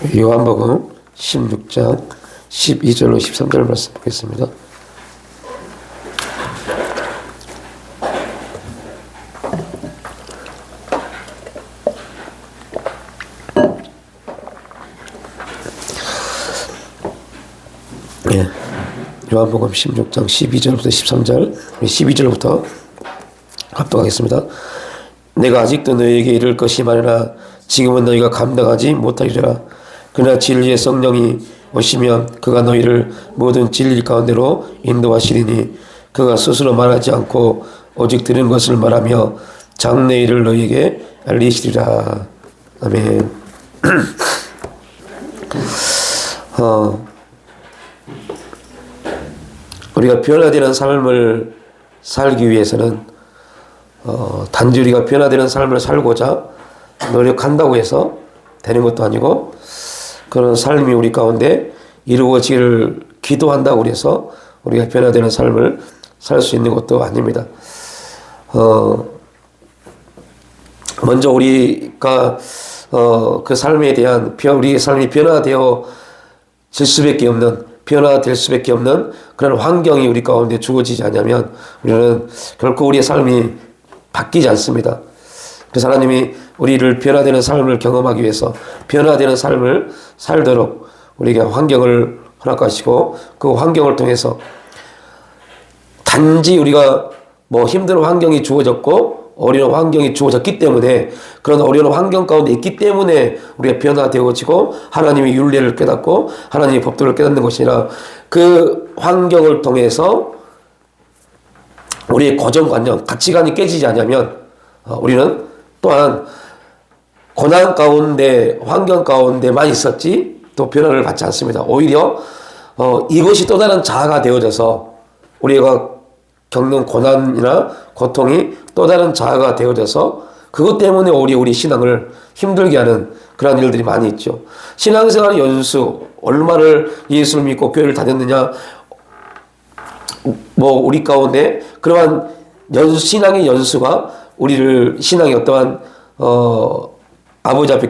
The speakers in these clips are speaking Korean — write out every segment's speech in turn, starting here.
요한복음 16장 12절로 13절 말씀 보겠습니다. 예, 요한복음 16장 12절부터 13절, 12절부터 합독하겠습니다. 내가 아직도 너희에게 이를 것이 많으나 지금은 너희가 감당하지 못하리라. 그러나 진리의 성령이 오시면 그가 너희를 모든 진리 가운데로 인도하시리니 그가 스스로 말하지 않고 오직 들은 것을 말하며 장래 일을 너희에게 알리시리라. 아멘. 우리가 변화되는 삶을 살기 위해서는 단지 우리가 변화되는 삶을 살고자 노력한다고 해서 되는 것도 아니고, 그런 삶이 우리 가운데 이루어지기를 기도한다고 해서 우리가 변화되는 삶을 살 수 있는 것도 아닙니다. 먼저 우리가 그 삶에 대한 우리의 삶이 변화될 수밖에 없는 그런 환경이 우리 가운데 주어지지 않으면 우리는 결코 우리의 삶이 바뀌지 않습니다. 그래서 하나님이 우리를 변화되는 삶을 경험하기 위해서 변화되는 삶을 살도록 우리에게 환경을 허락하시고, 그 환경을 통해서 단지 우리가 힘든 환경이 주어졌고 어려운 환경이 주어졌기 때문에, 그런 어려운 환경 가운데 있기 때문에 우리가 변화되어지고 하나님의 율례를 깨닫고 하나님의 법도를 깨닫는 것이 아니라, 그 환경을 통해서 우리의 고정관념, 가치관이 깨지지 않으면 우리는 또한 고난 가운데, 환경 가운데만 있었지 또 변화를 받지 않습니다. 오히려 이것이 또 다른 자아가 되어져서, 우리가 겪는 고난이나 고통이 또 다른 자아가 되어져서 그것 때문에 오히려 우리 신앙을 힘들게 하는 그런 일들이 많이 있죠. 신앙생활의 연수, 얼마를 예수를 믿고 교회를 다녔느냐, 우리 가운데 그러한 신앙의 연수가 우리를 신앙의 어떠한 아버지 앞에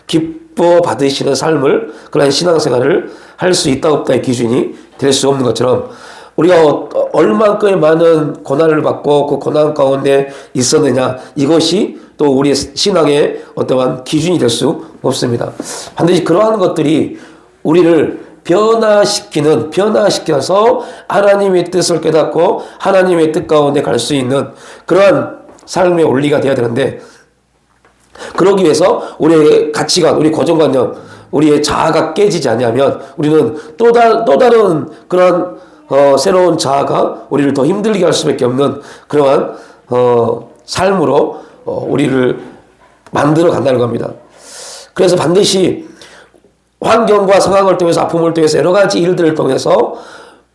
기뻐 받으시는 삶을, 그런 신앙생활을 할 수 있다 없다의 기준이 될 수 없는 것처럼, 우리가 얼만큼의 많은 고난을 받고 그 고난 가운데 있었느냐, 이것이 또 우리의 신앙의 어떠한 기준이 될 수 없습니다. 반드시 그러한 것들이 우리를 변화시켜서 하나님의 뜻을 깨닫고 하나님의 뜻 가운데 갈 수 있는 그러한 삶의 원리가 되어야 되는데, 그러기 위해서 우리의 가치관, 우리 고정관념, 우리의 자아가 깨지지 않으면 우리는 또 다른 그런 새로운 자아가 우리를 더 힘들게 할 수밖에 없는 그러한 삶으로 우리를 만들어 간다는 겁니다. 그래서 반드시 환경과 상황을 통해서, 아픔을 통해서, 여러 가지 일들을 통해서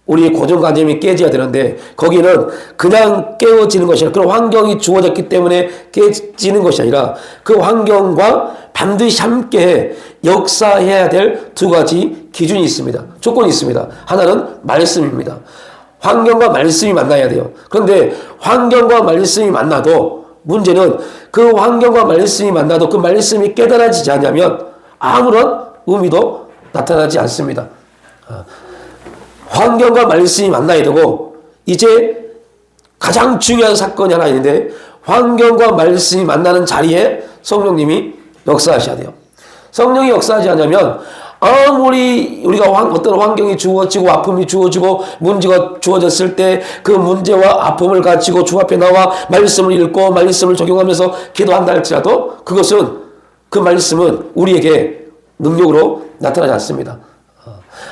우리의 고정관념이 깨져야 되는데, 거기는 그냥 깨어지는 것이 아니라, 그런 환경이 주어졌기 때문에 깨지는 것이 아니라, 그 환경과 반드시 함께 역사해야 될 두 가지 기준이 있습니다. 조건이 있습니다. 하나는 말씀입니다. 환경과 말씀이 만나야 돼요. 그런데 환경과 말씀이 만나도, 문제는 그 환경과 말씀이 만나도 그 말씀이 깨달아지지 않으면 아무런 의미도 나타나지 않습니다. 환경과 말씀이 만나야 되고, 이제 가장 중요한 사건이 하나 있는데, 환경과 말씀이 만나는 자리에 성령님이 역사하셔야 돼요. 성령이 역사하지 않으면 아무리 우리가 어떤 환경이 주어지고 아픔이 주어지고 문제가 주어졌을 때 그 문제와 아픔을 가지고 주 앞에 나와 말씀을 읽고 말씀을 적용하면서 기도한다 할지라도, 그 말씀은 우리에게 능력으로 나타나지 않습니다.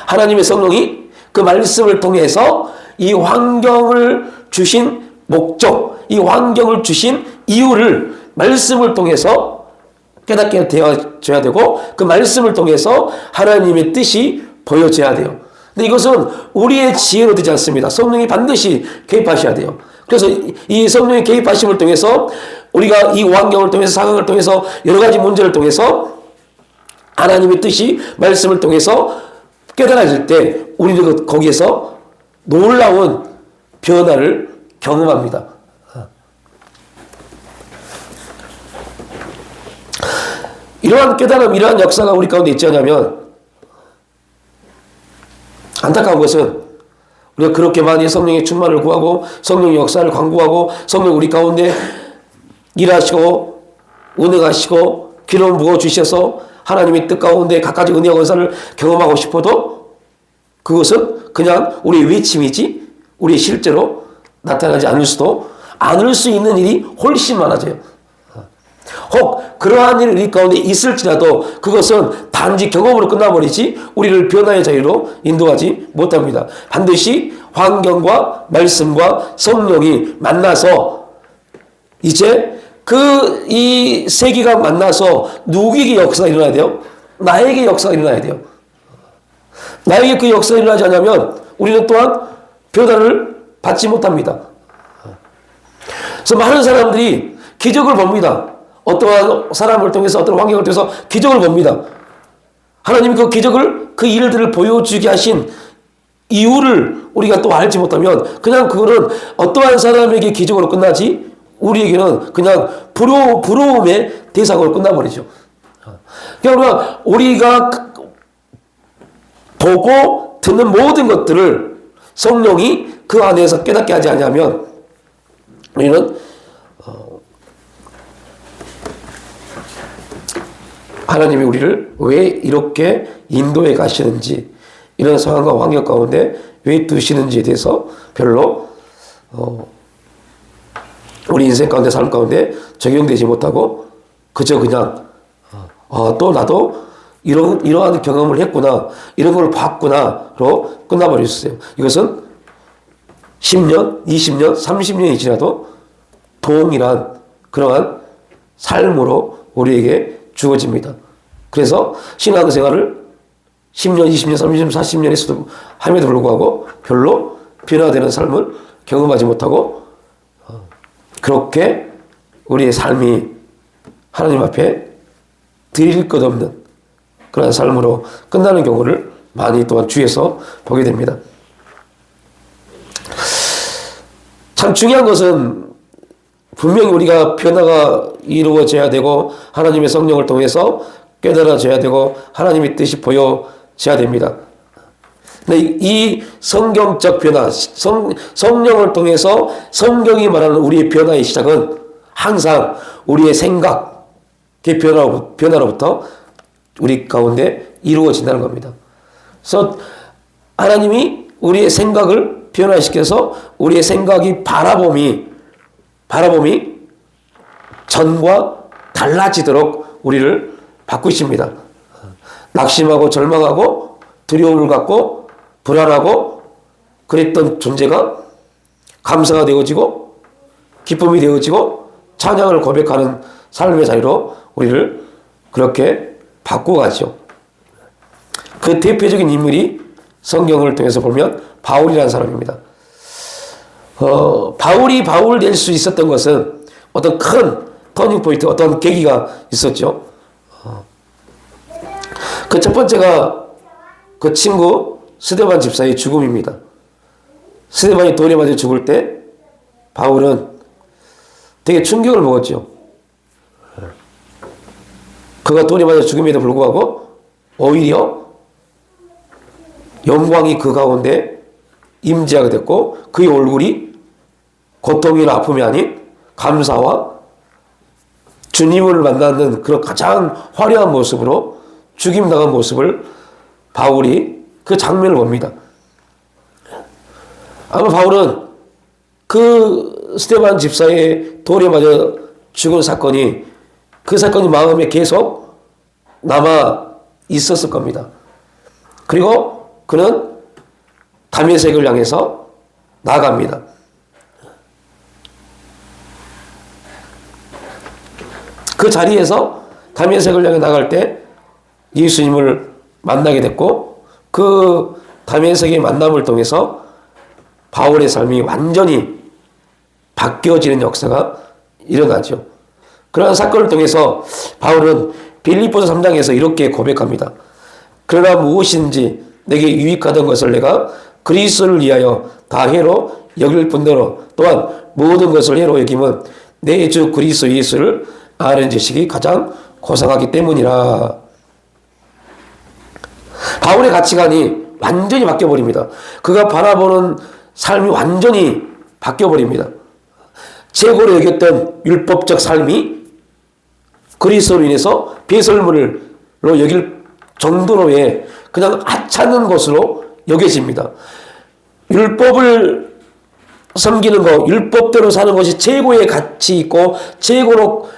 하나님의 성령이 그 말씀을 통해서 이 환경을 주신 목적, 이 환경을 주신 이유를 말씀을 통해서 깨닫게 되어져야 되고, 그 말씀을 통해서 하나님의 뜻이 보여져야 돼요. 근데 이것은 우리의 지혜로 되지 않습니다. 성령이 반드시 개입하셔야 돼요. 그래서 이 성령의 개입하심을 통해서 우리가 이 환경을 통해서, 상황을 통해서, 여러 가지 문제를 통해서 하나님의 뜻이 말씀을 통해서 깨달아질 때 우리는 거기에서 놀라운 변화를 경험합니다. 이러한 깨달음, 이러한 역사가 우리 가운데 있지 않냐면, 안타까운 것은 우리가 그렇게 많이 성령의 충만을 구하고 성령의 역사를 강구하고 성령 우리 가운데 일하시고 운행하시고 기름 부어주셔서 하나님의 뜻 가운데 갖가지 은혜와 권사를 경험하고 싶어도 그것은 그냥 우리의 외침이지 우리 실제로 나타나지 않을 수 있는 일이 훨씬 많아져요. 혹 그러한 일이 우리 가운데 있을지라도 그것은 단지 경험으로 끝나버리지 우리를 변화의 자리로 인도하지 못합니다. 반드시 환경과 말씀과 성령이 만나서 이제 이 세계가 만나서 누구에게 역사가 일어나야 돼요? 나에게 역사가 일어나야 돼요. 나에게 그 역사가 일어나지 않으면 우리는 또한 변화를 받지 못합니다. 그래서 많은 사람들이 기적을 봅니다. 어떠한 사람을 통해서 어떤 환경을 통해서 기적을 봅니다. 하나님이 그 기적을 그 일들을 보여주게 하신 이유를 우리가 또 알지 못하면 그냥 그거는 어떠한 사람에게 기적으로 끝나지 우리에게는 그냥 부러움의 대상으로 끝나버리죠. 그러니까 우리가 보고 듣는 모든 것들을 성령이 그 안에서 깨닫게 하지 않으면 우리는 하나님이 우리를 왜 이렇게 인도해 가시는지 이런 상황과 환경 가운데 왜 두시는지에 대해서 별로 우리 인생 가운데 삶 가운데 적용되지 못하고 그저 그냥 또 나도 이러한 경험을 했구나 이런 걸 봤구나로 끝나버릴 수 있어요. 이것은 10년, 20년, 30년이 지나도 동일한 그러한 삶으로 우리에게 주어집니다. 그래서 신앙생활을 10년, 20년, 30년, 40년 함에도 불구하고 별로 변화되는 삶을 경험하지 못하고 그렇게 우리의 삶이 하나님 앞에 드릴 것 없는 그런 삶으로 끝나는 경우를 많이 또한 주위에서 보게 됩니다. 참 중요한 것은 분명히 우리가 변화가 이루어져야 되고 하나님의 성령을 통해서 깨달아져야 되고 하나님의 뜻이 보여져야 됩니다. 근데 이 성경적 변화, 성령을 통해서 성경이 말하는 우리의 변화의 시작은 항상 우리의 생각의 변화로부터 우리 가운데 이루어진다는 겁니다. 그래서 하나님이 우리의 생각을 변화시켜서 우리의 생각이 바라봄이 전과 달라지도록 우리를 바꾸십니다. 낙심하고 절망하고 두려움을 갖고 불안하고 그랬던 존재가 감사가 되어지고 기쁨이 되어지고 찬양을 고백하는 삶의 자리로 우리를 그렇게 바꿔가죠. 그 대표적인 인물이 성경을 통해서 보면 바울이라는 사람입니다. 바울이 바울 될 수 있었던 것은 어떤 큰 터닝포인트, 어떤 계기가 있었죠. 그 첫 번째가 그 친구 스데반 집사의 죽음입니다. 스데반이 돌에 맞아 죽을 때 바울은 되게 충격을 먹었죠. 그가 돌에 맞아 죽음에도 불구하고 오히려 영광이 그 가운데 임재하게 됐고 그의 얼굴이 고통이나 아픔이 아닌 감사와 주님을 만나는 그런 가장 화려한 모습으로 죽임당한 모습을 바울이 그 장면을 봅니다. 아마 바울은 그 스데반 집사의 돌에 맞아 죽은 사건이 그 사건이 마음에 계속 남아 있었을 겁니다. 그리고 그는 다메섹을 향해서 나아갑니다. 그 자리에서 다메섹을 향해 나갈 때 예수님을 만나게 됐고 그 다메섹의 만남을 통해서 바울의 삶이 완전히 바뀌어지는 역사가 일어나죠. 그러한 사건을 통해서 바울은 빌립보서 3장에서 이렇게 고백합니다. 그러나 무엇인지 내게 유익하던 것을 내가 그리스도를 위하여 다 해로 여길 뿐더러 또한 모든 것을 해로 여김은 내 주 그리스도 예수를 아는 지식이 가장 고상하기 때문이라. 바울의 가치관이 완전히 바뀌어버립니다. 그가 바라보는 삶이 완전히 바뀌어버립니다. 최고로 여겼던 율법적 삶이 그리스도로 인해서 배설물로 여길 정도로의 그냥 하찮은 것으로 여겨집니다. 율법을 섬기는 것, 율법대로 사는 것이 최고의 가치 있고 최고로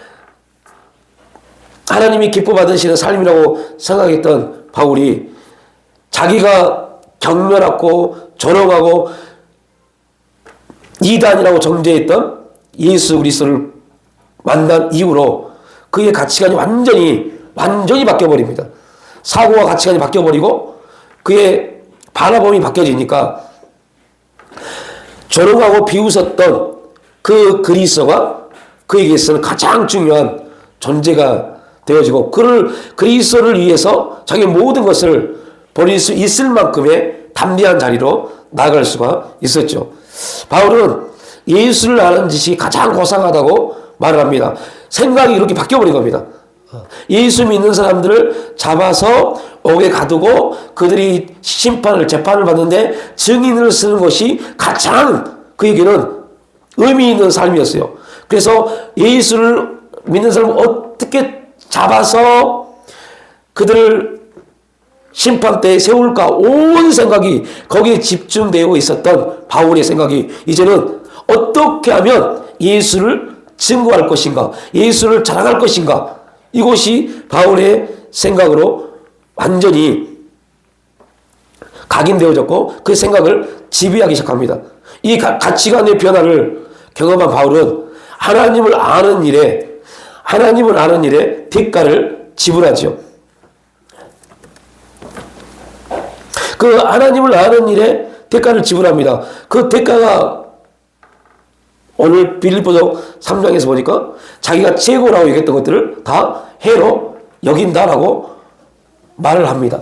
하나님이 기뻐 받으시는 삶이라고 생각했던 바울이 자기가 경멸하고 조롱하고 이단이라고 정죄했던 예수 그리스도를 만난 이후로 그의 가치관이 완전히 바뀌어버립니다. 사고와 가치관이 바뀌어버리고 그의 바라봄이 바뀌어지니까 조롱하고 비웃었던 그 그리스도가 그에게서는 가장 중요한 존재가 되어지고 그를 그리스도를 위해서 자기 모든 것을 버릴 수 있을 만큼의 담대한 자리로 나아갈 수가 있었죠. 바울은 예수를 아는 짓이 가장 고상하다고 말을 합니다. 생각이 이렇게 바뀌어버린 겁니다. 예수 믿는 사람들을 잡아서 옥에 가두고 그들이 재판을 받는데 증인을 쓰는 것이 가장 그에게는 의미 있는 삶이었어요. 그래서 예수를 믿는 사람을 어떻게 잡아서 그들을 심판대에 세울까 온 생각이 거기에 집중되어 있었던 바울의 생각이 이제는 어떻게 하면 예수를 증거할 것인가, 예수를 자랑할 것인가, 이것이 바울의 생각으로 완전히 각인되어졌고 그 생각을 지배하기 시작합니다. 이 가치관의 변화를 경험한 바울은 하나님을 아는 일에 대가를 지불하죠. 그 하나님을 아는 일에 대가를 지불합니다. 그 대가가 오늘 빌립보서 3장에서 보니까 자기가 최고라고 얘기했던 것들을 다 해로 여긴다라고 말을 합니다.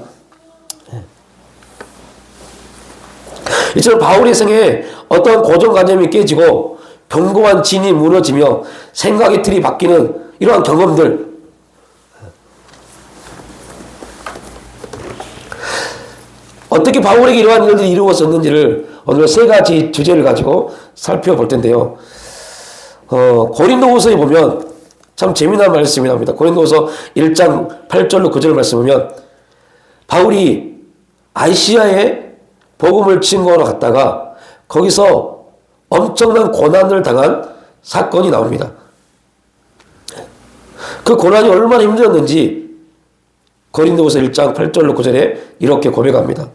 이처럼 바울의 생에 어떤 고정관념이 깨지고 견고한 진이 무너지며 생각의 틀이 바뀌는 이러한 경험들, 어떻게 바울에게 이러한 일들이 이루어졌는지를 오늘 세 가지 주제를 가지고 살펴볼 텐데요. 고린도후서에 보면 참 재미난 말씀이 나옵니다. 고린도후서 1장 8절로 9절 말씀 보면 바울이 아시아에 복음을 증거하러 갔다가 거기서 엄청난 고난을 당한 사건이 나옵니다. 그 고난이 얼마나 힘들었는지 고린도후서 1장 8절로 9절에 이렇게 고백합니다.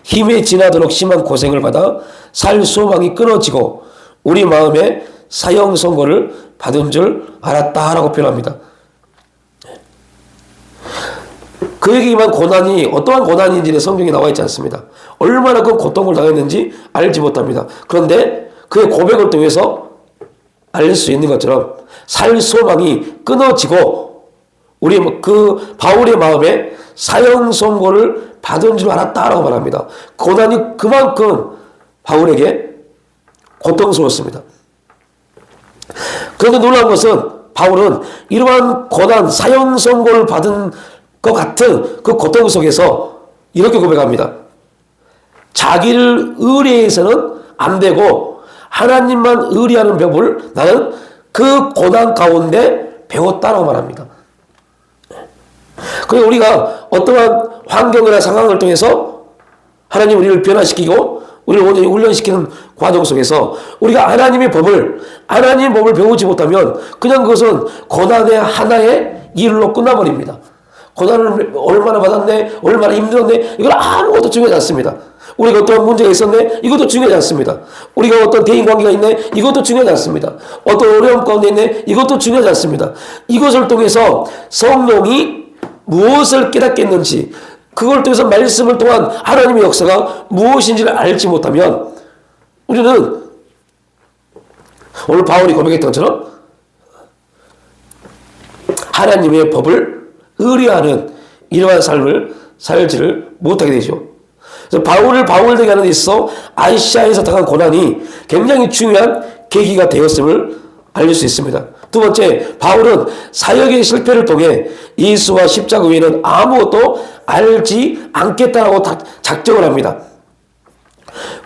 힘에 지나도록 심한 고생을 받아 살 소망이 끊어지고 우리 마음에 사형 선고를 받은 줄 알았다라고 표현합니다. 그에게 임한 고난이 어떠한 고난인지는 성경에 나와 있지 않습니다. 얼마나 그 고통을 당했는지 알지 못합니다. 그런데 그의 고백을 통해서 알 수 있는 것처럼 살 소망이 끊어지고 우리 그 바울의 마음에 사형 선고를 받은 줄 알았다라고 말합니다. 고난이 그만큼 바울에게 고통스러웠습니다. 그런데 놀라운 것은 바울은 이러한 고난, 사형 선고를 받은 것 같은 그 고통 속에서 이렇게 고백합니다. 자기를 의뢰해서는 안 되고 하나님만 의뢰하는 법을 나는 그 고난 가운데 배웠다라고 말합니다. 그래서 우리가 어떠한 환경이나 상황을 통해서 하나님 우리를 변화시키고 우리를 온전히 훈련시키는 과정 속에서 우리가 하나님의 법을 배우지 못하면 그냥 그것은 고난의 하나의 일로 끝나버립니다. 고난을 얼마나 받았네, 얼마나 힘들었네, 이건 아무것도 중요하지 않습니다. 우리가 어떤 문제가 있었네, 이것도 중요하지 않습니다. 우리가 어떤 대인관계가 있네, 이것도 중요하지 않습니다. 어떤 어려움 가운데 있네, 이것도 중요하지 않습니다. 이것을 통해서 성령이 무엇을 깨닫겠는지, 그걸 통해서 말씀을 통한 하나님의 역사가 무엇인지를 알지 못하면 우리는 오늘 바울이 고백했던 것처럼 하나님의 법을 의뢰하는 이러한 삶을 살지를 못하게 되죠. 그래서 바울을 바울되게 하는 데 있어서 아시아에서 당한 고난이 굉장히 중요한 계기가 되었음을 알릴 수 있습니다. 두 번째, 바울은 사역의 실패를 통해 예수와 십자가 외에는 아무것도 알지 않겠다라고 작정을 합니다.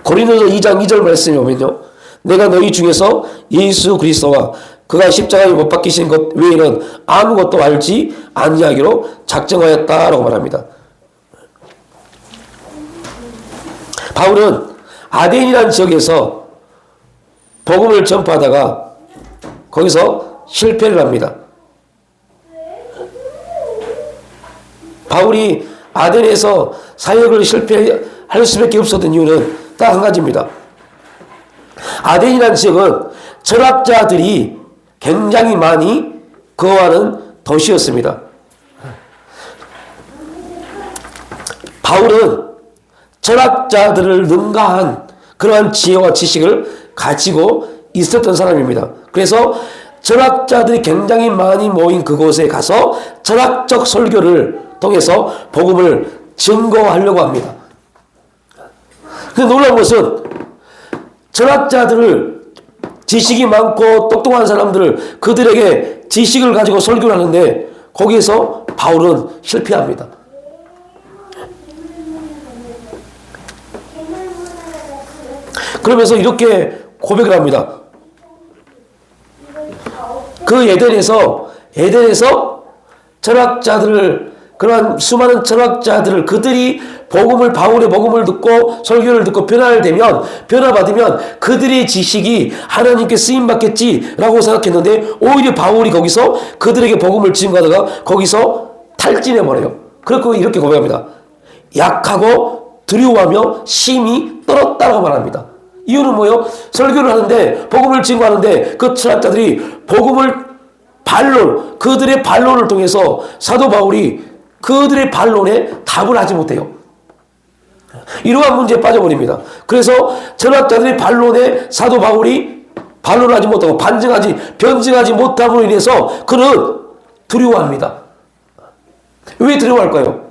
고린도서 2장 2절 말씀에 보면요, 내가 너희 중에서 예수 그리스도와 그가 십자가에 못 박히신 것 외에는 아무것도 알지 아니하기로 작정하였다라고 말합니다. 바울은 아덴이라는 지역에서 복음을 전파하다가 거기서 실패를 합니다. 바울이 아덴에서 사역을 실패할 수밖에 없었던 이유는 딱 한 가지입니다. 아덴이라는 지역은 철학자들이 굉장히 많이 거하는 도시였습니다. 바울은 철학자들을 능가한 그러한 지혜와 지식을 가지고 있었던 사람입니다. 그래서 철학자들이 굉장히 많이 모인 그곳에 가서 철학적 설교를 통해서 복음을 증거하려고 합니다. 근데 놀라운 것은 철학자들을, 지식이 많고 똑똑한 사람들을, 그들에게 지식을 가지고 설교를 하는데 거기에서 바울은 실패합니다. 그러면서 이렇게 고백을 합니다. 그 에덴에서 철학자들을, 그러한 수많은 철학자들을, 그들이 바울의 복음을 듣고 설교를 듣고 변화받으면 그들의 지식이 하나님께 쓰임받겠지라고 생각했는데 오히려 바울이 거기서 그들에게 복음을 증거하다가 거기서 탈진해버려요. 그리고 이렇게 고백합니다. 약하고 두려워하며 심히 떨었다라고 말합니다. 이유는 뭐예요? 설교를 하는데, 복음을 증거하는데 그 철학자들이 그들의 반론을 통해서 사도 바울이 그들의 반론에 답을 하지 못해요. 이러한 문제에 빠져버립니다. 그래서 철학자들의 반론에 사도 바울이 반론을 하지 못하고 변증하지 못함으로 인해서 그는 두려워합니다. 왜 두려워할까요?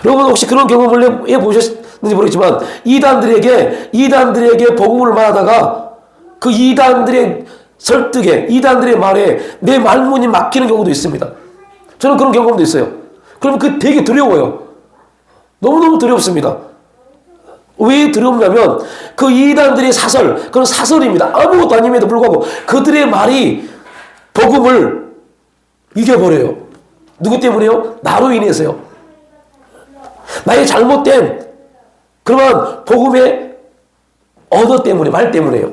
여러분 혹시 그런 경험을 해보셨는지 모르겠지만 이단들에게 복음을 말하다가 그 이단들의 설득에, 이단들의 말에 내 말문이 막히는 경우도 있습니다. 저는 그런 경험도 있어요. 그러면 그 되게 두려워요. 너무너무 두렵습니다. 왜 두렵냐면 그 이단들의 그건 사설입니다. 아무것도 아님에도 불구하고 그들의 말이 복음을 이겨버려요. 누구 때문에요? 나로 인해서요. 나의 잘못된 그러한 복음의 언어 때문에, 말 때문에요.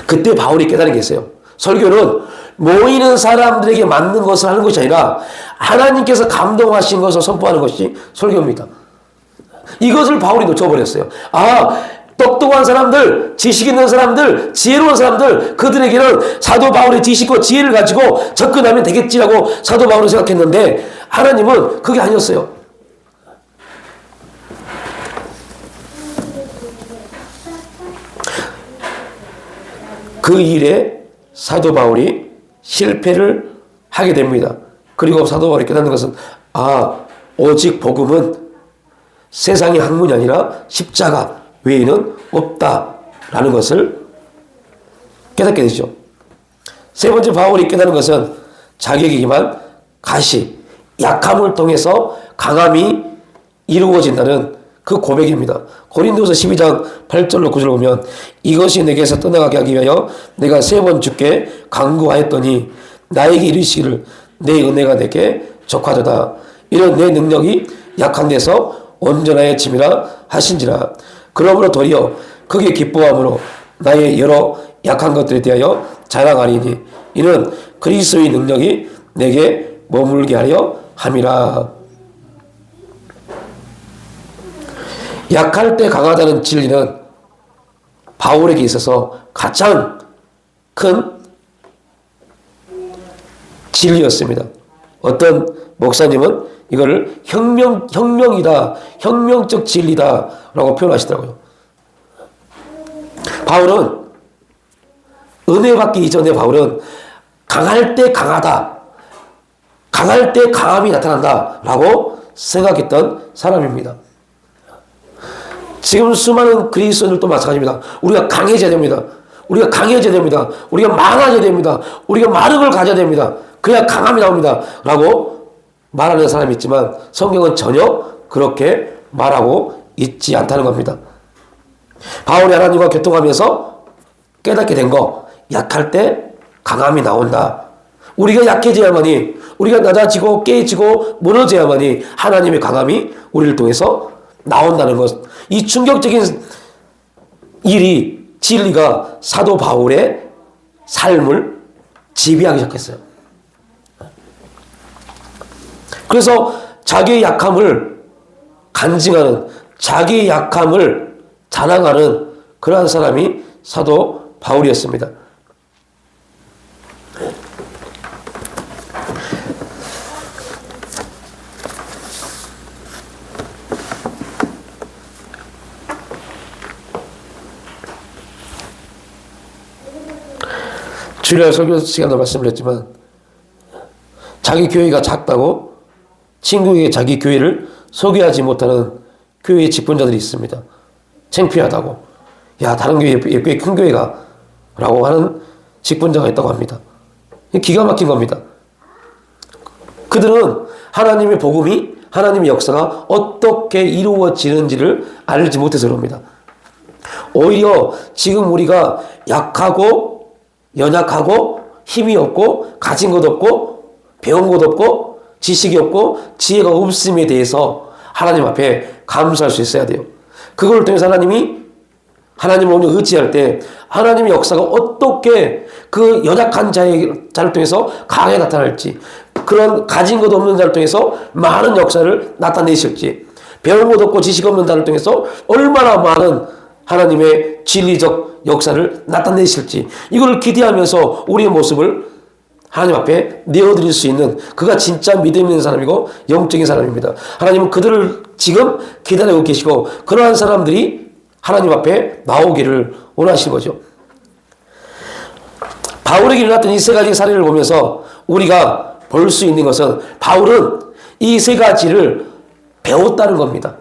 그때 바울이 깨달은 게 있어요. 설교는 모이는 사람들에게 맞는 것을 하는 것이 아니라 하나님께서 감동하신 것을 선포하는 것이 설교입니다. 이것을 바울이 놓쳐버렸어요. 똑똑한 사람들, 지식 있는 사람들, 지혜로운 사람들, 그들에게는 사도 바울의 지식과 지혜를 가지고 접근하면 되겠지라고 사도 바울은 생각했는데 하나님은 그게 아니었어요. 그 일에 사도 바울이 실패를 하게 됩니다. 그리고 사도 바울이 깨닫는 것은 오직 복음은 세상의 학문이 아니라 십자가 외에는 없다라는 것을 깨닫게 되죠. 세 번째 바울이 깨닫는 것은 자격이기만 약함을 통해서 강함이 이루어진다는 그 고백입니다. 고린도서 12장 8절로 9절을 보면 이것이 내게서 떠나가게 하기 위하여 내가 3번 주께 간구하였더니 나에게 이르시기를 내 은혜가 내게 족하도다. 이런 내 능력이 약한 데서 온전하여 짐이라 하신지라. 그러므로 도리어 크게 기뻐함으로 나의 여러 약한 것들에 대하여 자랑하리니 이는 그리스도의 능력이 내게 머물게 하려 함이라. 약할 때 강하다는 진리는 바울에게 있어서 가장 큰 진리였습니다. 어떤 목사님은 이거를 혁명이다, 혁명적 진리다 라고 표현하시더라고요. 바울은 은혜 받기 이전에 바울은 강할 때 강하다, 강할 때 강함이 나타난다 라고 생각했던 사람입니다. 지금 수많은 그리스도인들도 마찬가지입니다. 우리가 강해져야 됩니다. 우리가 강해져야 됩니다. 우리가 많아져야 됩니다. 우리가 많은 걸 가져야 됩니다. 그래야 강함이 나옵니다. 라고 말하는 사람이 있지만 성경은 전혀 그렇게 말하고 있지 않다는 겁니다. 바울이 하나님과 교통하면서 깨닫게 된 거, 약할 때 강함이 나온다. 우리가 약해져야만이, 우리가 낮아지고 깨지고 무너져야만이 하나님의 강함이 우리를 통해서 나온다는 것. 이 충격적인 일이, 진리가 사도 바울의 삶을 지배하기 시작했어요. 그래서 자기의 약함을 간증하는, 자기의 약함을 자랑하는 그러한 사람이 사도 바울이었습니다. 주일날 설교 시간도 말씀드렸지만 자기 교회가 작다고 친구에게 자기 교회를 소개하지 못하는 교회의 직분자들이 있습니다. 창피하다고. 야, 다른 교회 꽤 큰 교회가 라고 하는 직분자가 있다고 합니다. 기가 막힌 겁니다. 그들은 하나님의 복음이, 하나님의 역사가 어떻게 이루어지는지를 알지 못해서 그럽니다. 오히려 지금 우리가 약하고 연약하고 힘이 없고 가진 것 없고 배운 것 없고 지식이 없고 지혜가 없음에 대해서 하나님 앞에 감사할 수 있어야 돼요. 그걸 통해서 하나님을 오늘 의지할 때 하나님의 역사가 어떻게 그 연약한 자를 통해서 강하게 나타날지, 그런 가진 것 없는 자를 통해서 많은 역사를 나타내실지, 배운 것 없고 지식 없는 자를 통해서 얼마나 많은 하나님의 진리적 역사를 나타내실지, 이걸 기대하면서 우리의 모습을 하나님 앞에 내어드릴 수 있는, 그가 진짜 믿음 있는 사람이고 영적인 사람입니다. 하나님은 그들을 지금 기다리고 계시고 그러한 사람들이 하나님 앞에 나오기를 원하시는 거죠. 바울에게 일어났던 이 세 가지 사례를 보면서 우리가 볼 수 있는 것은 바울은 이 세 가지를 배웠다는 겁니다.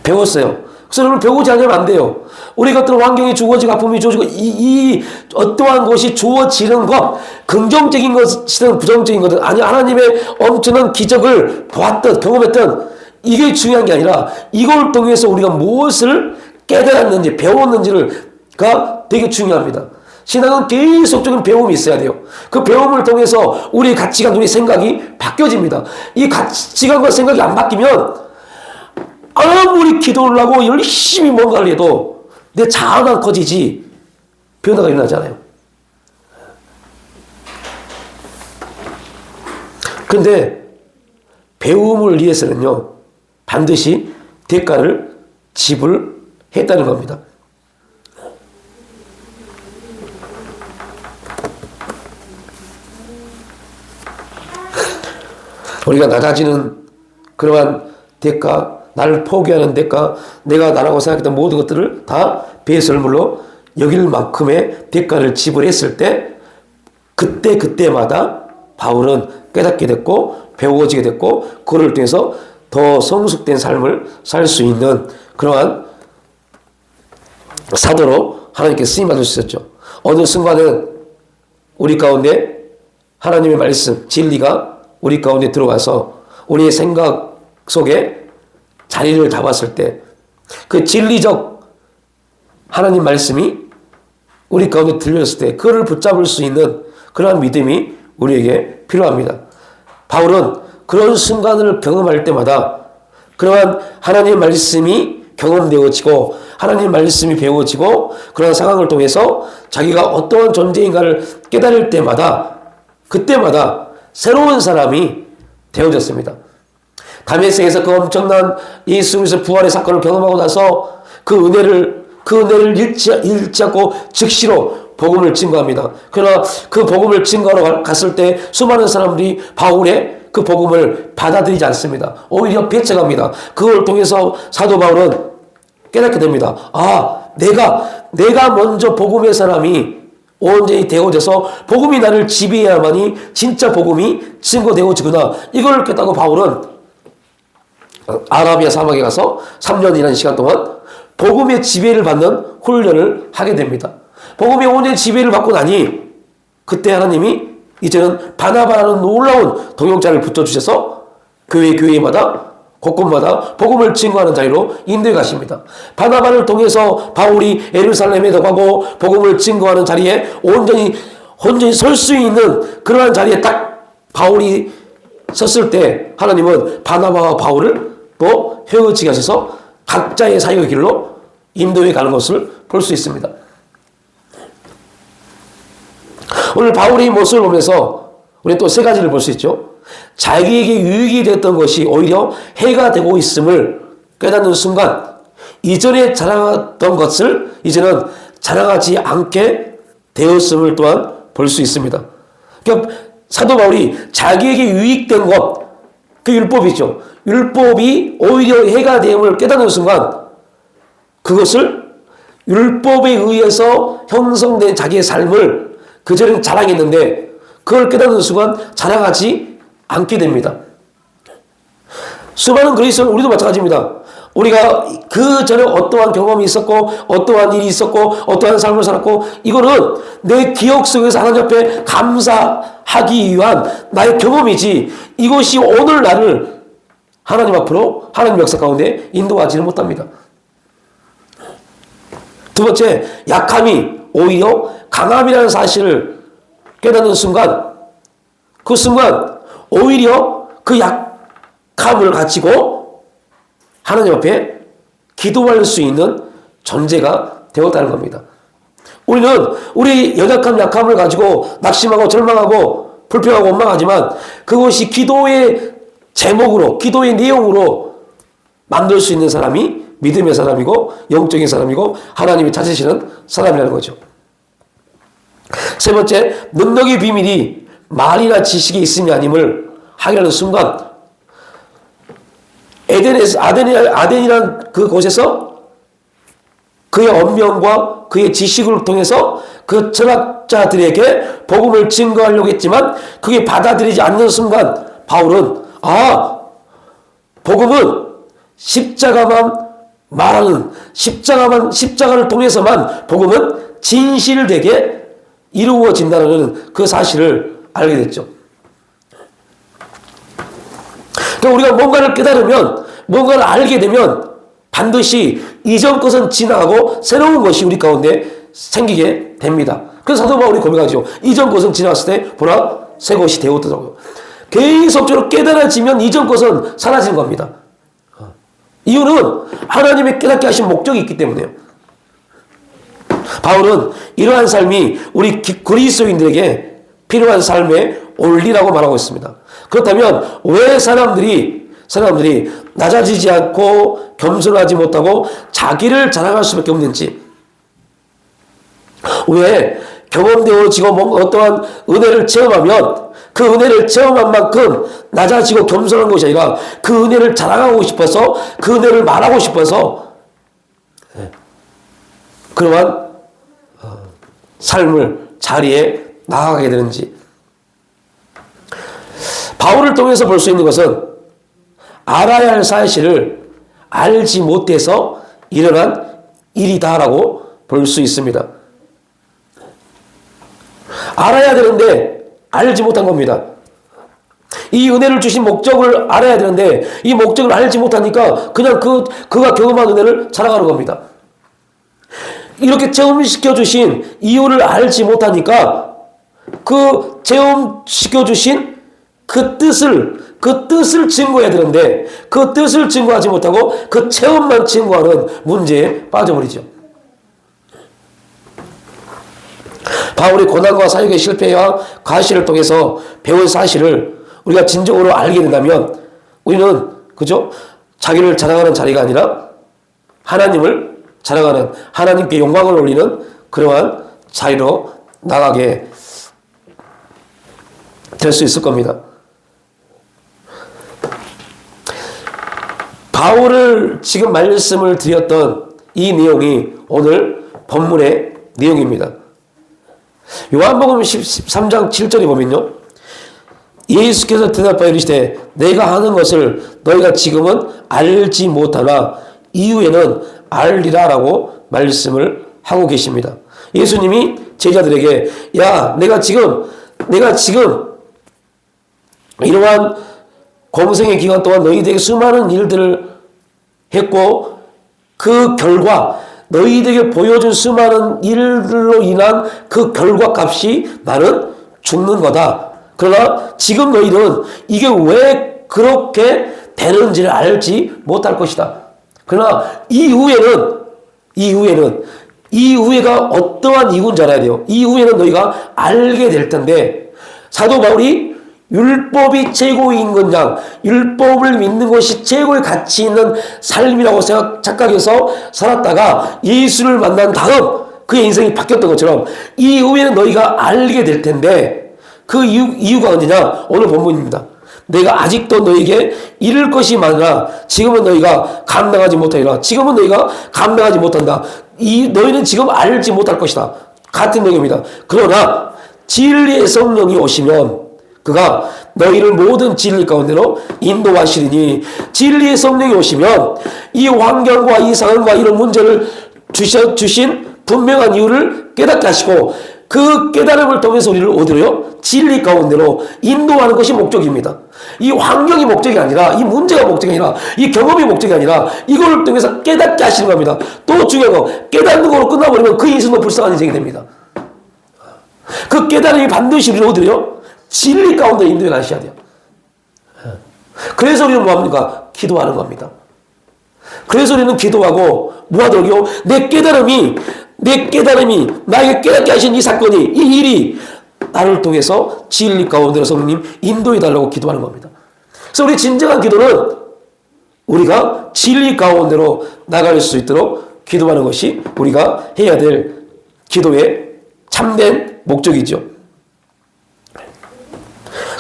배웠어요. 그래서 여러분, 배우지 않으면 안 돼요. 우리가 어떤 환경이 주어지고 아픔이 주어지고 이 어떠한 것이 주어지는 것, 긍정적인 것이든 부정적인 것이든, 아니 하나님의 엄청난 기적을 보았던 경험했던, 이게 중요한 게 아니라 이걸 통해서 우리가 무엇을 깨달았는지 배웠는지가 되게 중요합니다. 신앙은 계속적인 배움이 있어야 돼요. 그 배움을 통해서 우리의 가치관, 우리의 생각이 바뀌어집니다. 이 가치관과 생각이 안 바뀌면 아무리 기도를 하고 열심히 뭔가를 해도 내 자아가 커지지 변화가 일어나지 않아요. 그런데 배움을 위해서는요, 반드시 대가를 지불했다는 겁니다. 우리가 낮아지는 그러한 대가, 나를 포기하는 대가, 내가 나라고 생각했던 모든 것들을 다 배설물로 여길 만큼의 대가를 지불했을 때, 그때마다 바울은 깨닫게 됐고 배워지게 됐고, 그를 통해서 더 성숙된 삶을 살 수 있는 그러한 사도로 하나님께 쓰임받을 수 있었죠. 어느 순간은 우리 가운데 하나님의 말씀, 진리가 우리 가운데 들어와서 우리의 생각 속에 자리를 잡았을 때, 그 진리적 하나님 말씀이 우리 가운데 들려졌을 때 그를 붙잡을 수 있는 그러한 믿음이 우리에게 필요합니다. 바울은 그런 순간을 경험할 때마다 그러한 하나님의 말씀이 경험되어지고 하나님의 말씀이 배워지고 그런 상황을 통해서 자기가 어떠한 존재인가를 깨달을 때마다, 그때마다 새로운 사람이 되어졌습니다. 다메섹에서 그 엄청난 예수 그리스도의 부활의 사건을 경험하고 나서 그 은혜를 잃지 않고 즉시로 복음을 증거합니다. 그러나 그 복음을 증거하러 갔을 때 수많은 사람들이 바울의 그 복음을 받아들이지 않습니다. 오히려 배척합니다. 그걸 통해서 사도 바울은 깨닫게 됩니다. 아, 내가 먼저 복음의 사람이 온전히 되어져서 복음이 나를 지배해야만이 진짜 복음이 증거되어지구나. 이걸 깨닫고 바울은 아라비아 사막에 가서 3년이라는 시간 동안 복음의 지배를 받는 훈련을 하게 됩니다. 복음의 온전히 지배를 받고 나니 그때 하나님이 이제는 바나바라는 놀라운 동역자를 붙여주셔서 교회마다 곳곳마다 복음을 증거하는 자리로 인도해 가십니다. 바나바를 통해서 바울이 예루살렘에도 가고 복음을 증거하는 자리에 온전히 설 수 있는 그러한 자리에 딱 바울이 섰을 때 하나님은 바나바와 바울을 또 헤어지게 하셔서 각자의 사역의 길로 인도해 가는 것을 볼 수 있습니다. 오늘 바울의 모습을 보면서 우리 또 세 가지를 볼 수 있죠. 자기에게 유익이 됐던 것이 오히려 해가 되고 있음을 깨닫는 순간 이전에 자랑했던 것을 이제는 자랑하지 않게 되었음을 또한 볼 수 있습니다. 그러니까 사도 바울이 자기에게 유익된 것, 그 율법이죠. 율법이 오히려 해가 됨을 깨닫는 순간 그것을 율법에 의해서 형성된 자기의 삶을 그전에는 자랑했는데 그걸 깨닫는 순간 자랑하지 않게 됩니다. 수많은 그리스도인 우리도 마찬가지입니다. 우리가 그 전에 어떠한 경험이 있었고 어떠한 일이 있었고 어떠한 삶을 살았고 이거는 내 기억 속에서 하나님 앞에 감사하기 위한 나의 경험이지 이것이 오늘 나를 하나님 앞으로 하나님 역사 가운데 인도하지는 못합니다. 두 번째, 약함이 오히려 강함이라는 사실을 깨닫는 순간 그 순간 오히려 그 약함을 가지고 하나님 앞에 기도할 수 있는 존재가 되었다는 겁니다. 우리는 우리 연약함, 약함을 가지고 낙심하고 절망하고 불평하고 원망하지만 그것이 기도의 제목으로, 기도의 내용으로 만들 수 있는 사람이 믿음의 사람이고 영적인 사람이고 하나님이 찾으시는 사람이라는 거죠. 세 번째, 능력의 비밀이 말이나 지식이 있음이 아님을 확인하는 순간 아덴이라는 그곳에서 그의 언명과 그의 지식을 통해서 그 철학자들에게 복음을 증거하려고 했지만 그게 받아들이지 않는 순간 바울은 복음은 십자가만 말하는 십자가를 통해서만 복음은 진실되게 이루어진다는 그 사실을 알게 됐죠. 그러니까 우리가 뭔가를 깨달으면 뭔가를 알게 되면 반드시 이전 것은 지나가고 새로운 것이 우리 가운데 생기게 됩니다. 그래서 사도 바울이 고백하죠. 이전 것은 지나갔을 때 보라 새 것이 되었더라고요. 계속적으로 깨달아지면 이전 것은 사라진 겁니다. 이유는 하나님의 깨닫게 하신 목적이 있기 때문에요. 바울은 이러한 삶이 우리 그리스도인들에게 필요한 삶의 원리라고 말하고 있습니다. 그렇다면 왜 사람들이 낮아지지 않고 겸손하지 못하고 자기를 자랑할 수밖에 없는지, 왜 경험되어지고 뭔가 어떠한 은혜를 체험하면 그 은혜를 체험한 만큼 낮아지고 겸손한 것이 아니라 그 은혜를 자랑하고 싶어서 그 은혜를 말하고 싶어서 그러한 삶을 자리에 나아가게 되는지. 바울을 통해서 볼 수 있는 것은 알아야 할 사실을 알지 못해서 일어난 일이다라고 볼 수 있습니다. 알아야 되는데 알지 못한 겁니다. 이 은혜를 주신 목적을 알아야 되는데 이 목적을 알지 못하니까 그냥 그가 경험한 은혜를 자랑하는 겁니다. 이렇게 체험시켜 주신 이유를 알지 못하니까 그 체험시켜 주신 그 뜻을 증거해야 되는데 그 뜻을 증거하지 못하고 그 체험만 증거하는 문제에 빠져버리죠. 바울이 고난과 사역의 실패와 과실을 통해서 배운 사실을 우리가 진정으로 알게 된다면 우리는 그죠? 자기를 자랑하는 자리가 아니라 하나님을 자랑하는, 하나님께 영광을 올리는 그러한 자리로 나가게 될 수 있을 겁니다. 바울을 지금 말씀을 드렸던 이 내용이 오늘 본문의 내용입니다. 요한복음 13장 7절에 보면요. 예수께서 대답하여 이르시되 내가 하는 것을 너희가 지금은 알지 못하나 이후에는 알리라 라고 말씀을 하고 계십니다. 예수님이 제자들에게 야 내가 지금 이러한 공생의 기간 동안 너희들에게 수많은 일들을 했고 그 결과 너희들에게 보여준 수많은 일들로 인한 그 결과 값이 나는 죽는 거다. 그러나 지금 너희들은 이게 왜 그렇게 되는지를 알지 못할 것이다. 그러나 이후에가 어떠한 이유인지 알아야 돼요. 이후에는 너희가 알게 될 텐데 사도 바울이 율법이 최고인 건장, 율법을 믿는 것이 최고의 가치 있는 삶이라고 착각해서 살았다가 예수를 만난 다음 그의 인생이 바뀌었던 것처럼 이후에는 너희가 알게 될 텐데 그 이유가 어디냐? 오늘 본문입니다. 내가 아직도 너희에게 이를 것이 많으나 지금은 너희가 감당하지 못하리라. 지금은 너희가 감당하지 못한다. 너희는 지금 알지 못할 것이다. 같은 내용입니다. 그러나 진리의 성령이 오시면 그가 너희를 모든 진리 가운데로 인도하시리니 진리의 성령이 오시면 이 환경과 이 상황과 이런 문제를 주신 분명한 이유를 깨닫게 하시고 그 깨달음을 통해서 우리를 어디로요? 진리 가운데로 인도하는 것이 목적입니다. 이 환경이 목적이 아니라 이 문제가 목적이 아니라 이 경험이 목적이 아니라 이걸 통해서 깨닫게 하시는 겁니다. 또 중요한 거 깨닫는 거로 끝나버리면 그 인생도 불쌍한 인생이 됩니다. 그 깨달음이 반드시 우리를 어디로요? 진리 가운데 인도해 가셔야 돼요. 그래서 우리는 뭐합니까? 기도하는 겁니다. 그래서 우리는 기도하고 뭐하더라고요? 내 깨달음이 나에게 깨닫게 하신 이 사건이 이 일이 나를 통해서 진리 가운데로 성령님 인도해 달라고 기도하는 겁니다. 그래서 우리 진정한 기도는 우리가 진리 가운데로 나갈 수 있도록 기도하는 것이 우리가 해야 될 기도의 참된 목적이죠.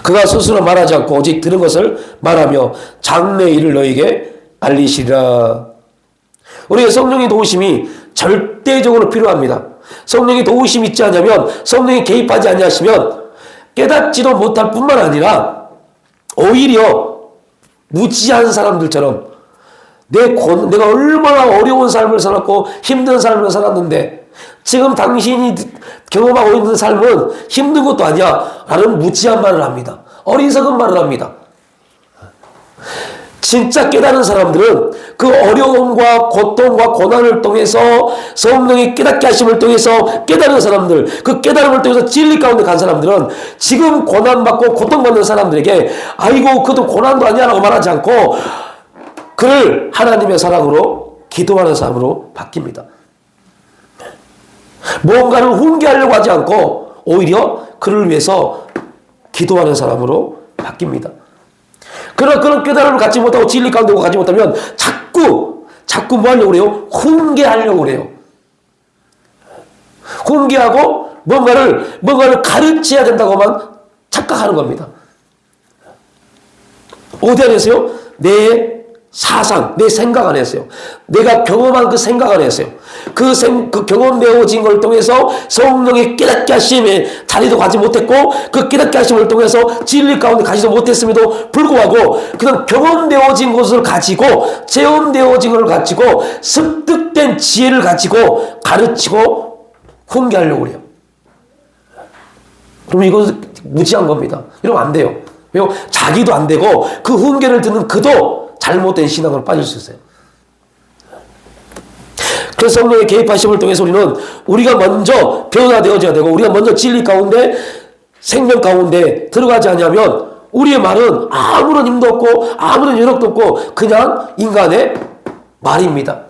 그가 스스로 말하지 않고 오직 들은 것을 말하며 장래의 일을 너에게 알리시리라. 우리의 성령의 도우심이 절대적으로 필요합니다. 성령의 도우심이 있지 않으면 성령이 개입하지 아니하시면 깨닫지도 못할 뿐만 아니라 오히려 무지한 사람들처럼 내가 얼마나 어려운 삶을 살았고 힘든 삶을 살았는데 지금 당신이 경험하고 있는 삶은 힘든 것도 아니야 라는 무지한 말을 합니다. 어리석은 말을 합니다. 진짜 깨달은 사람들은 그 어려움과 고통과 고난을 통해서 성령의 깨닫게 하심을 통해서 깨달은 사람들, 그 깨달음을 통해서 진리 가운데 간 사람들은 지금 고난받고 고통받는 사람들에게 아이고 그것도 고난도 아니야 라고 말하지 않고 그를 하나님의 사랑으로 기도하는 사람으로 바뀝니다. 뭔가를 훈계하려고 하지 않고 오히려 그를 위해서 기도하는 사람으로 바뀝니다. 그러나 그런 깨달음을 갖지 못하고 진리 가운데 가지 못하면 자꾸 뭐 하려고 그래요? 훈계하려고 그래요. 훈계하고 뭔가를 가르쳐야 된다고만 착각하는 겁니다. 어디 안에서요? 내 사상, 내 생각 안에서요. 내가 경험한 그 생각 안에서요. 그 경험되어진 걸 통해서 성령의 깨닫게 하심에 자리도 가지 못했고 그 깨닫게 하심을 통해서 진리 가운데 가지도 못했음에도 불구하고 그냥 경험되어진 것을 가지고 체험되어진 걸 가지고 습득된 지혜를 가지고 가르치고 훈계하려고 그래요. 그럼 이것은 무지한 겁니다. 이러면 안 돼요. 왜요? 자기도 안 되고 그 훈계를 듣는 그도 잘못된 신앙으로 빠질 수 있어요. 그래서 성령의 개입하심을 통해서 우리가 먼저 변화되어져야 되고 우리가 먼저 진리 가운데 생명 가운데 들어가지 않으면 우리의 말은 아무런 힘도 없고 아무런 여력도 없고 그냥 인간의 말입니다.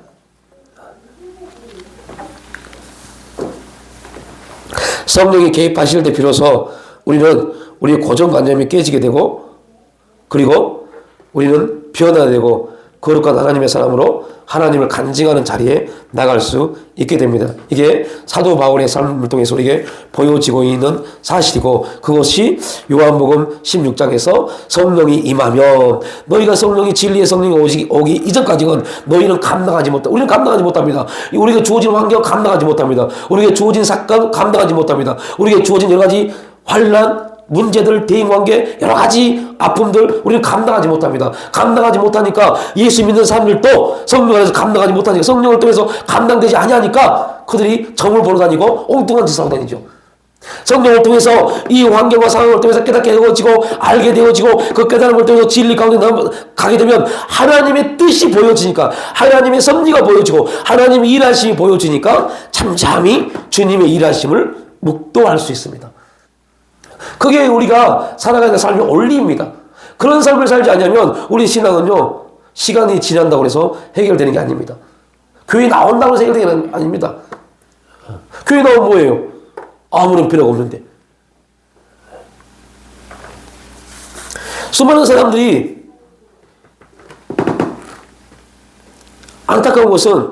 성령이 개입하실 때 비로소 우리는 우리의 고정관념이 깨지게 되고 그리고 우리는 변화되고 거룩한 하나님의 사람으로 하나님을 간증하는 자리에 나갈 수 있게 됩니다. 이게 사도 바울의 삶을 통해서 우리에게 보여지고 있는 사실이고 그것이 요한복음 16장에서 성령이 임하면 너희가 성령이 진리의 성령이 오기 이전까지는 너희는 감당하지 못합니다. 우리는 감당하지 못합니다. 우리에게 주어진 환경 감당하지 못합니다. 우리에게 주어진 사건 감당하지 못합니다. 우리에게 주어진 여러 가지 환난 문제들, 대인관계, 여러 가지 아픔들 우리는 감당하지 못합니다. 감당하지 못하니까 예수 믿는 사람들도 성령 안에서 감당하지 못하니까 성령을 통해서 감당되지 아니하니까 그들이 점을 보러 다니고 엉뚱한 짓을 하고 다니죠. 성령을 통해서 이 환경과 상황을 통해서 깨닫게 되어지고 알게 되어지고 그 깨달음을 통해서 진리 가운데 가게 되면 하나님의 뜻이 보여지니까 하나님의 섭리가 보여지고 하나님의 일하심이 보여지니까 잠잠히 주님의 일하심을 묵도할 수 있습니다. 그게 우리가 살아가는 삶의 원리입니다. 그런 삶을 살지 않으면 우리 신앙은요 시간이 지난다고 해서 해결되는 게 아닙니다. 교회 나온다고 해서 해결되는 게 아닙니다. 교회 나오면 뭐예요? 아무런 필요가 없는데. 수많은 사람들이 안타까운 것은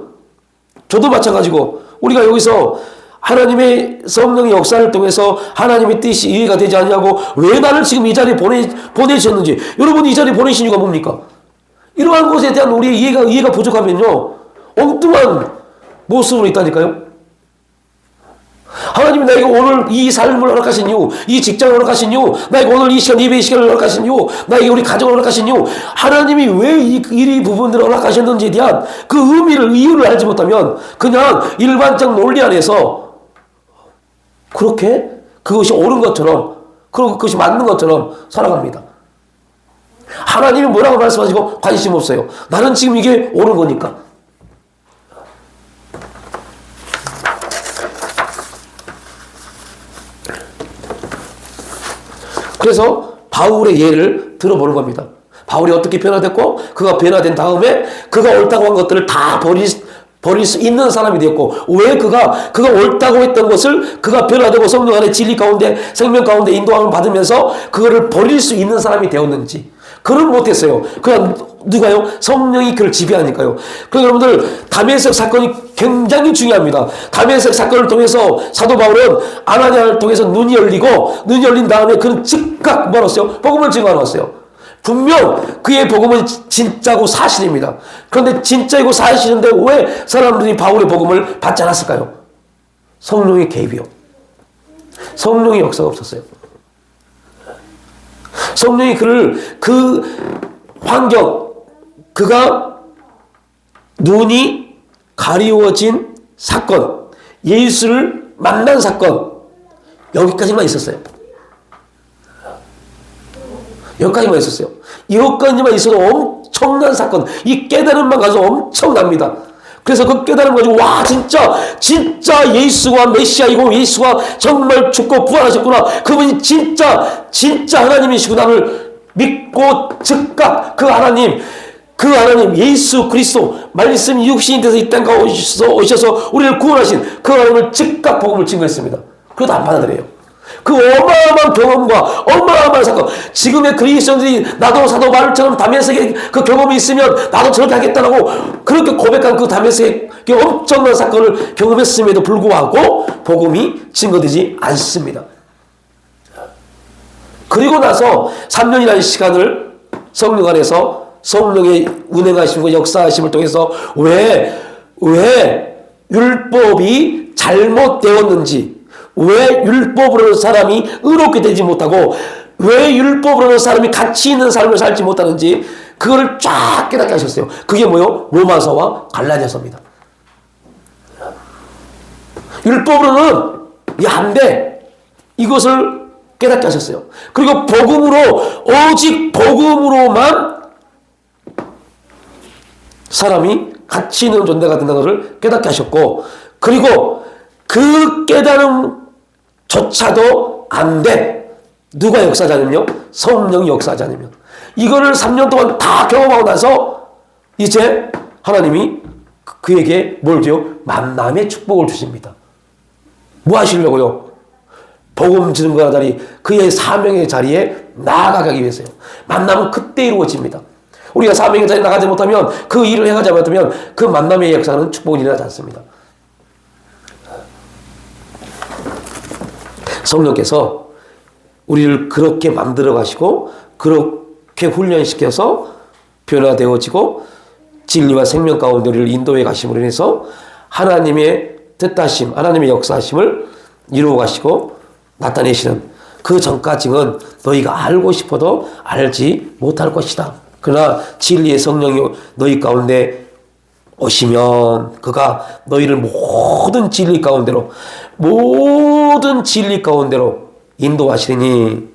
저도 마찬가지고 우리가 여기서 하나님의 성령의 역사를 통해서 하나님의 뜻이 이해가 되지 않냐고 왜 나를 지금 이 자리에 보내셨는지 여러분이 이 자리에 보내신 이유가 뭡니까? 이러한 것에 대한 우리의 이해가 부족하면요 엉뚱한 모습으로 있다니까요. 하나님이 나에게 오늘 이 삶을 허락하신 이유, 이 직장을 허락하신 이유, 나에게 오늘 이 시간, 예배의 시간을 허락하신 이유, 나에게 우리 가정을 허락하신 이유, 하나님이 왜 이 부분들을 허락하셨는지에 대한 그 의미를, 이유를 알지 못하면 그냥 일반적 논리 안에서 그렇게 그것이 옳은 것처럼, 그것이 맞는 것처럼 살아갑니다. 하나님이 뭐라고 말씀하시고 관심 없어요. 나는 지금 이게 옳은 거니까. 그래서 바울의 예를 들어보는 겁니다. 바울이 어떻게 변화됐고 그가 변화된 다음에 그가 옳다고 한 것들을 다 버릴 수 있는 사람이 되었고 왜 그가 옳다고 했던 것을 그가 변화되고 성령 안에 진리 가운데 생명 가운데 인도함을 받으면서 그거를 버릴 수 있는 사람이 되었는지 그는 못했어요. 그냥 누가요? 성령이 그를 지배하니까요. 그러니까 여러분들 다메섹 사건이 굉장히 중요합니다. 다메섹 사건을 통해서 사도 바울은 아나니아를 통해서 눈이 열린 다음에 그는 즉각 뭐였어요? 복음을 증거하였어요. 분명 그의 복음은 진짜고 사실입니다. 그런데 진짜이고 사실인데 왜 사람들이 바울의 복음을 받지 않았을까요? 성령의 개입이요. 성령의 역사가 없었어요. 성령이 그를 그 환경, 그가 눈이 가리워진 사건, 예수를 만난 사건, 여기까지만 있었어요. 여기까지만 있었어요. 여기까지만 있어도 엄청난 사건, 이 깨달음만 가서 엄청납니다. 그래서 그 깨달음 가지고 와 진짜 예수가 메시아이고 예수가 정말 죽고 부활하셨구나. 그분이 진짜 하나님이시구나를 믿고 즉각 그 하나님 예수 그리스도 말씀이 육신이 돼서 이 땅에 오셔서 우리를 구원하신 그 하나님을 즉각 복음을 증거했습니다. 그래도 안 받아들여요. 그 어마어마한 경험과 어마어마한 사건, 지금의 그리스도인들이 나도 사도 바울처럼 다메섹의 그 경험이 있으면 나도 저렇게 하겠다라고 그렇게 고백한 그 다메섹의 엄청난 사건을 경험했음에도 불구하고 복음이 증거되지 않습니다. 그리고 나서 3년이라는 시간을 성령 안에서 성령의 운행하심과 역사하심을 통해서 왜 율법이 잘못되었는지, 왜 율법으로는 사람이 의롭게 되지 못하고 왜 율법으로는 사람이 가치 있는 삶을 살지 못하는지 그거를 쫙 깨닫게 하셨어요. 그게 뭐요? 로마서와 갈라디아서입니다. 율법으로는 안 돼. 이것을 깨닫게 하셨어요. 그리고 오직 복음으로만 사람이 가치 있는 존재가 된다는 것을 깨닫게 하셨고, 그리고 그 깨달음조차도 안 돼. 누가 역사하지 않으면요? 성령이 역사하지 않으면. 이거를 3년 동안 다 경험하고 나서 이제 하나님이 그에게 뭘 줘요? 만남의 축복을 주십니다. 뭐 하시려고요? 복음 증거하는 자리, 그의 사명의 자리에 나아가기 위해서요. 만남은 그때 이루어집니다. 우리가 사명의 자리에 나가지 못하면, 그 일을 해가지 못하면 그 만남의 역사는 축복은 일어나지 않습니다. 성령께서 우리를 그렇게 만들어 가시고 그렇게 훈련시켜서 변화되어지고 진리와 생명 가운데 우리를 인도해 가심으로 인해서 하나님의 뜻하심, 하나님의 역사하심을 이루어 가시고 나타내시는 그 전까지는 너희가 알고 싶어도 알지 못할 것이다. 그러나 진리의 성령이 너희 가운데 오시면 그가 너희를 모든 진리 가운데로 인도하시리니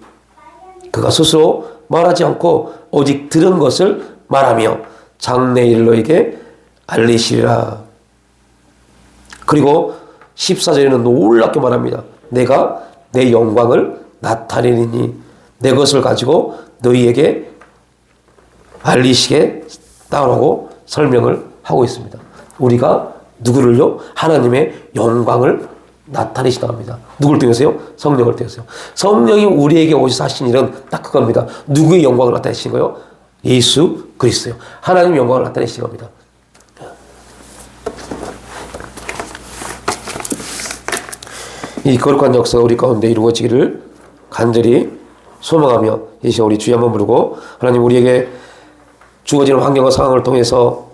그가 스스로 말하지 않고 오직 들은 것을 말하며 장래일 너에게 알리시리라. 그리고 14절에는 놀랍게 말합니다. 내가 내 영광을 나타내리니 내 것을 가지고 너희에게 알리시겠다라고 설명을 하고 있습니다. 우리가 누구를요? 하나님의 영광을 나타내시다 합니다. 누굴 통해서요? 성령을 통해서요. 성령이 우리에게 오셔서 하신 일은 딱 그겁니다. 누구의 영광을 나타내신 거요? 예수 그리스도요. 하나님의 영광을 나타내신 겁니다. 이 거룩한 역사가 우리 가운데 이루어지기를 간절히 소망하며 이 시간 우리 주여 한번 부르고 하나님 우리에게 주어지는 환경과 상황을 통해서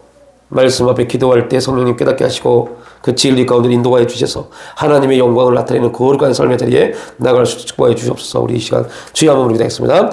말씀 앞에 기도할 때 성령님 깨닫게 하시고 그 진리 가운데 인도하여 주셔서 하나님의 영광을 나타내는 거룩한 삶의 자리에 나갈 수 축복해 주시옵소서. 우리 이 시간 주여 한번 부르게 되겠습니다.